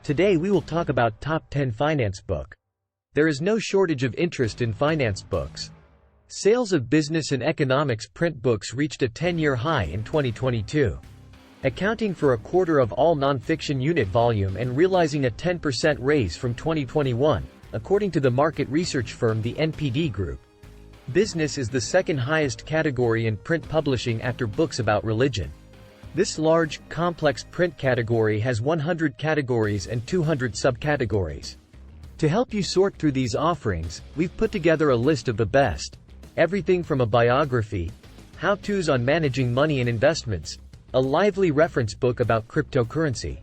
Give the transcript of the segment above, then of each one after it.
Today we will talk about Top 10 Finance Book. There is no shortage of interest in finance books. Sales of business and economics print books reached a 10-year high in 2022. Accounting for a quarter of all nonfiction unit volume and realizing a 10% raise from 2021, according to the market research firm the NPD Group. Business is the second highest category in print publishing after books about religion. This large, complex print category has 100 categories and 200 subcategories. To help you sort through these offerings, we've put together a list of the best. Everything from a biography, how-tos on managing money and investments, a lively reference book about cryptocurrency,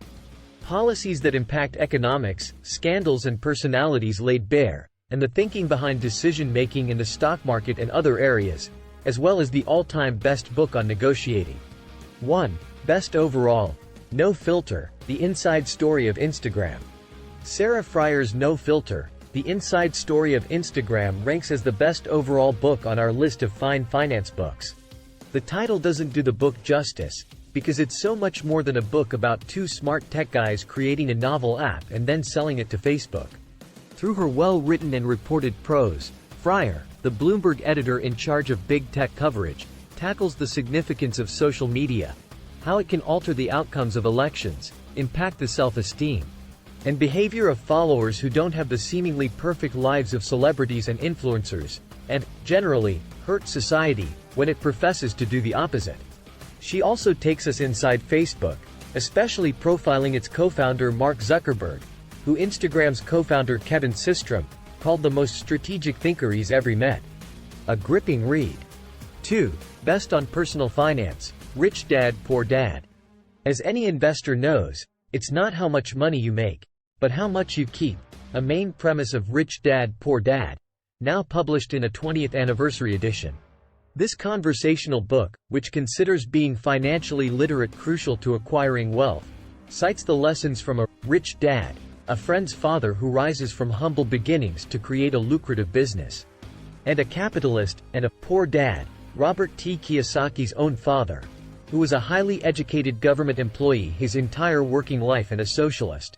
policies that impact economics, scandals and personalities laid bare, and the thinking behind decision-making in the stock market and other areas, as well as the all-time best book on negotiating. 1. Best Overall. No Filter, The Inside Story of Instagram. Sarah Fryer's No Filter, The Inside Story of Instagram ranks as the best overall book on our list of fine finance books. The title doesn't do the book justice, because it's so much more than a book about two smart tech guys creating a novel app and then selling it to Facebook. Through her well-written and reported prose, Fryer, the Bloomberg editor in charge of big tech coverage, tackles the significance of social media, how it can alter the outcomes of elections, impact the self-esteem and behavior of followers who don't have the seemingly perfect lives of celebrities and influencers, and, generally, hurt society, when it professes to do the opposite. She also takes us inside Facebook, especially profiling its co-founder Mark Zuckerberg, who Instagram's co-founder Kevin Systrom called the most strategic thinker he's ever met. A gripping read. 2. Best on Personal Finance, Rich Dad, Poor Dad. As any investor knows, it's not how much money you make, but how much you keep, a main premise of Rich Dad, Poor Dad, now published in a 20th anniversary edition. This conversational book, which considers being financially literate crucial to acquiring wealth, cites the lessons from a rich dad, a friend's father who rises from humble beginnings to create a lucrative business, and a capitalist, and a poor dad, Robert T. Kiyosaki's own father, who was a highly educated government employee his entire working life and a socialist.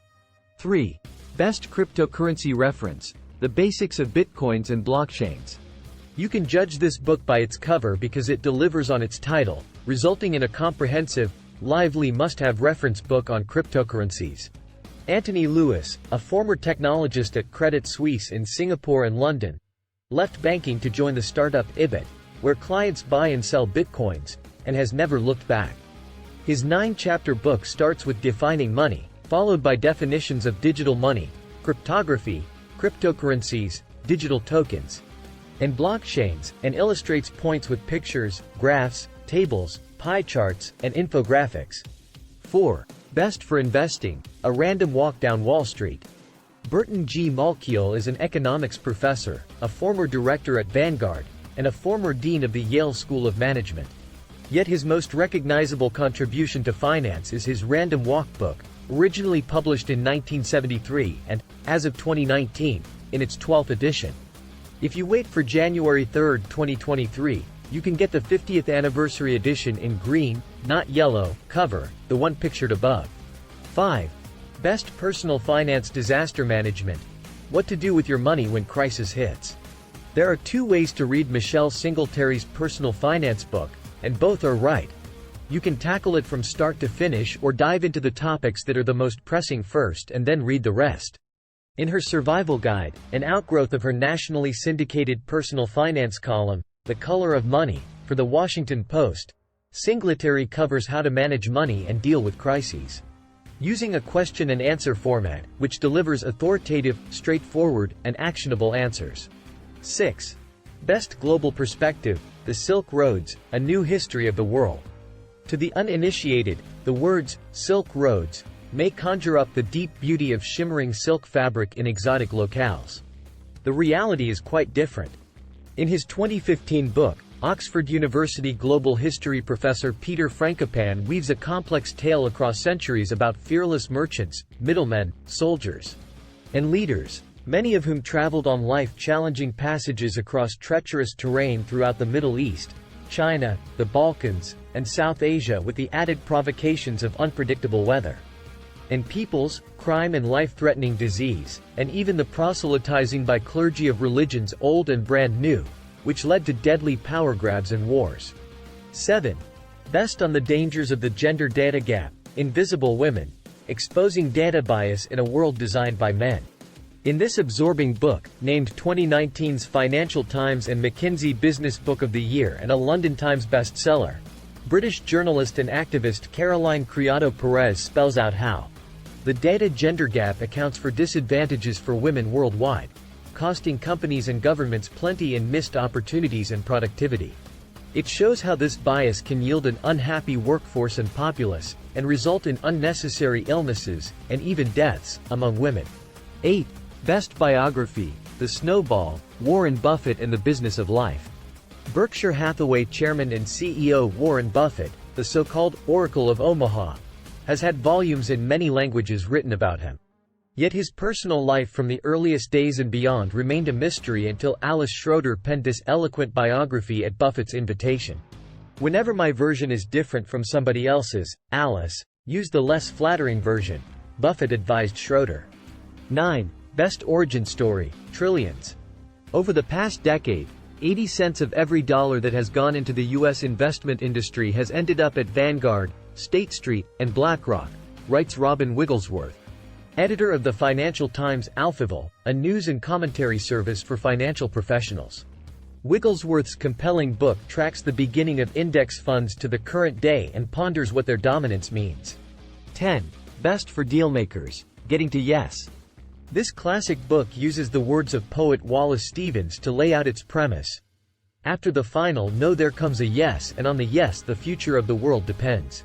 3. Best Cryptocurrency Reference, The Basics of Bitcoins and Blockchains. You can judge this book by its cover because it delivers on its title, resulting in a comprehensive, lively must-have reference book on cryptocurrencies. Antony Lewis, a former technologist at Credit Suisse in Singapore and London, left banking to join the startup Ibit, where clients buy and sell bitcoins, and has never looked back. His 9-chapter book starts with defining money, followed by definitions of digital money, cryptography, cryptocurrencies, digital tokens, and blockchains, and illustrates points with pictures, graphs, tables, pie charts, and infographics. 4. Best for Investing, A Random Walk Down Wall Street. Burton Malkiel is an economics professor, a former director at Vanguard, and a former dean of the Yale School of Management. Yet his most recognizable contribution to finance is his Random Walk book, originally published in 1973 and, as of 2019, in its 12th edition. If you wait for January 3, 2023, you can get the 50th anniversary edition in green, not yellow, cover, the one pictured above. 5. Best Personal Finance Disaster Management, What to Do with Your Money When Crisis Hits. There are two ways to read Michelle Singletary's personal finance book, and both are right. You can tackle it from start to finish or dive into the topics that are the most pressing first and then read the rest. In her survival guide, an outgrowth of her nationally syndicated personal finance column, The Color of Money, for The Washington Post, Singletary covers how to manage money and deal with crises, using a question and answer format, which delivers authoritative, straightforward, and actionable answers. 6. Best Global Perspective, The Silk Roads, A New History of the World. To the uninitiated, the words, Silk Roads, may conjure up the deep beauty of shimmering silk fabric in exotic locales. The reality is quite different. In his 2015 book, Oxford University Global History professor Peter Frankopan weaves a complex tale across centuries about fearless merchants, middlemen, soldiers, and leaders, many of whom traveled on life-challenging passages across treacherous terrain throughout the Middle East, China, the Balkans, and South Asia with the added provocations of unpredictable weather. and peoples, crime and life-threatening disease, and even the proselytizing by clergy of religions old and brand new, which led to deadly power grabs and wars. 7. Best on the dangers of the gender data gap, Invisible Women, exposing data bias in a world designed by men. In this absorbing book, named 2019's Financial Times and McKinsey Business Book of the Year and a London Times bestseller, British journalist and activist Caroline Criado Perez spells out how the data gender gap accounts for disadvantages for women worldwide, costing companies and governments plenty in missed opportunities and productivity. It shows how this bias can yield an unhappy workforce and populace, and result in unnecessary illnesses, and even deaths, among women. 8. Best Biography, The Snowball, Warren Buffett and the Business of Life. Berkshire Hathaway chairman and CEO Warren Buffett, the so-called Oracle of Omaha, has had volumes in many languages written about him. Yet his personal life from the earliest days and beyond remained a mystery until Alice Schroeder penned this eloquent biography at Buffett's invitation. Whenever my version is different from somebody else's, Alice, use the less flattering version, Buffett advised Schroeder. 9. Best Origin Story, Trillions. Over the past decade, 80 cents of every dollar that has gone into the U.S. investment industry has ended up at Vanguard, State Street, and BlackRock, writes Robin Wigglesworth, editor of the Financial Times Alphaville, a news and commentary service for financial professionals. Wigglesworth's compelling book tracks the beginning of index funds to the current day and ponders what their dominance means. 10. Best for Dealmakers, Getting to Yes. This classic book uses the words of poet Wallace Stevens to lay out its premise. After the final no there comes a yes, and on the yes the future of the world depends.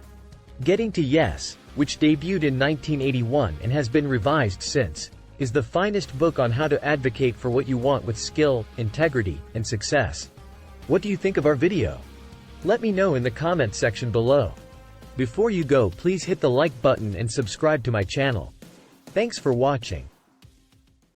Getting to Yes, which debuted in 1981 and has been revised since, is the finest book on how to advocate for what you want with skill, integrity, and success. What do you think of our video? Let me know in the comment section below. Before you go, please hit the like button and subscribe to my channel. Thanks for watching.